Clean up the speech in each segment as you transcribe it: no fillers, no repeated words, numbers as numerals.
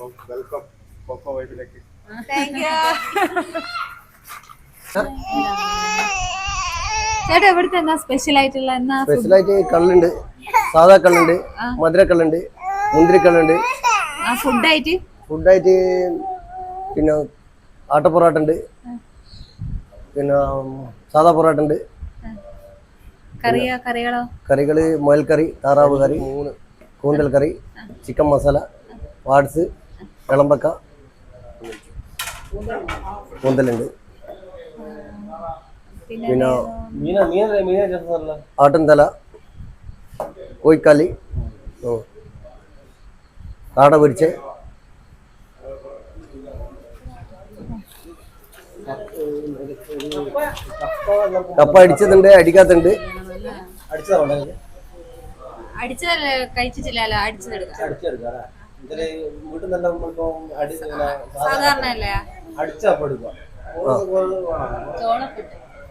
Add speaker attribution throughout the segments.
Speaker 1: Welcome cocoa വൈബിലേക്ക്.
Speaker 2: ചേട്ടാ എവിടുത്തെ എന്നാ സ്പെഷ്യൽ ആയിട്ടുള്ള
Speaker 3: സ്പെഷ്യലായിട്ട് കള്ളുണ്ട്, സാധാ കള്ളുണ്ട്, മധുരക്കള്ളുണ്ട്, മുന്തിരിക്കള്ളുണ്ട്. ഫുഡായിട്ട് പിന്നെ ആട്ടപ്പൊറാട്ട ഉണ്ട്, പിന്നെ സാധാ പൊറാട്ട ഉണ്ട്. കറികള് മുയൽക്കറി, താറാവ് കറി, കൂന്തൽ കറി, ചിക്കൻ മസാല, വാട്സ്, വിളമ്പക്ക, കൂന്തലുണ്ട്. പിന്നെ ആട്ടുംതല, കോഴിക്കാലി, കാട പൊരിച്ച്, കപ്പ അടിച്ചതുണ്ട്, അടിക്കാത്തുണ്ട്.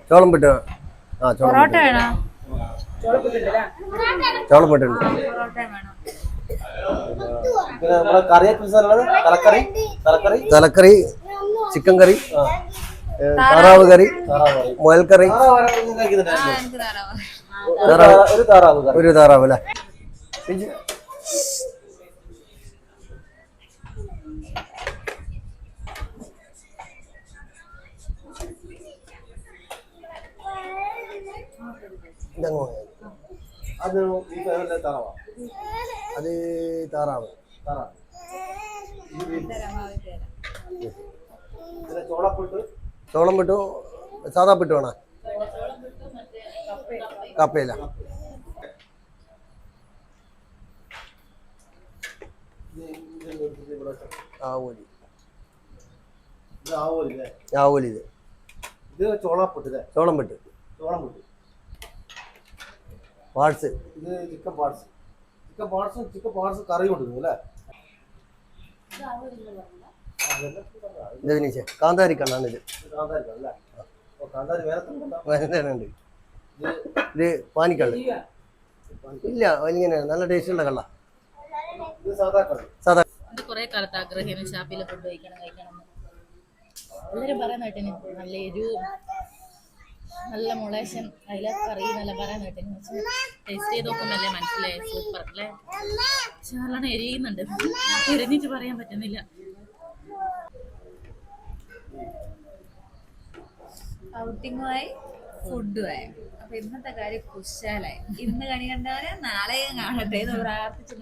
Speaker 3: ചോളം പിട്ട്, ചോളം പിട്ടുണ്ട്. തലക്കറി, ചിക്കൻ കറി, താറാവ് കറി, മുയൽക്കറി, ഒരു താറാവ് അല്ലേ. അത് താറാവ്. ചോളം പിട്ടു, സാധാ പിട്ടു വേണോ? കപ്പയില്ല. ആവോലി ഇത് ചോളം പിട്ട്. പാർട്സ് ഇത് ചിക്കൻ പാർട്സ് കറി കൊണ്ടുവരുന്നു അല്ലേ. കാന്താരി കണ്ണാണ് ഇത്. ഉണ്ട്. ഇത് പാനിക്കള്ള് ഇല്ല, ഇങ്ങനെ നല്ല ടേസ്റ്റുള്ള കള്ള. സാധാ
Speaker 4: കുറെ കാലത്ത് ആഗ്രഹം ഷാപ്പിലെ ഫുഡ് കഴിക്കണം എല്ലാവരും പറയുന്ന കേട്ടിന്. നല്ല എരിവ്, നല്ല മുളേശൻ, അതിലെ കറി നല്ല പറയാൻ കേട്ടിന്. പക്ഷെ ടേസ്റ്റ് ചെയ്ത് നോക്കുമ്പോഴല്ലേ മനസ്സിലായി. സൂപ്പർ അല്ലേ. പക്ഷെ നല്ലോണം എരിയുന്നുണ്ട്, എരിഞ്ഞിട്ട് പറയാൻ പറ്റുന്നില്ല.
Speaker 2: ഔട്ടിങ്ങുമായി ഫുഡുമായി. അപ്പൊ ഇന്നത്തെ കാര്യം കുശാലായി. ഇന്ന് കണി കണ്ടവരെ നാളെയും കാണട്ടെ എന്ന് പ്രാർത്ഥിച്ചു.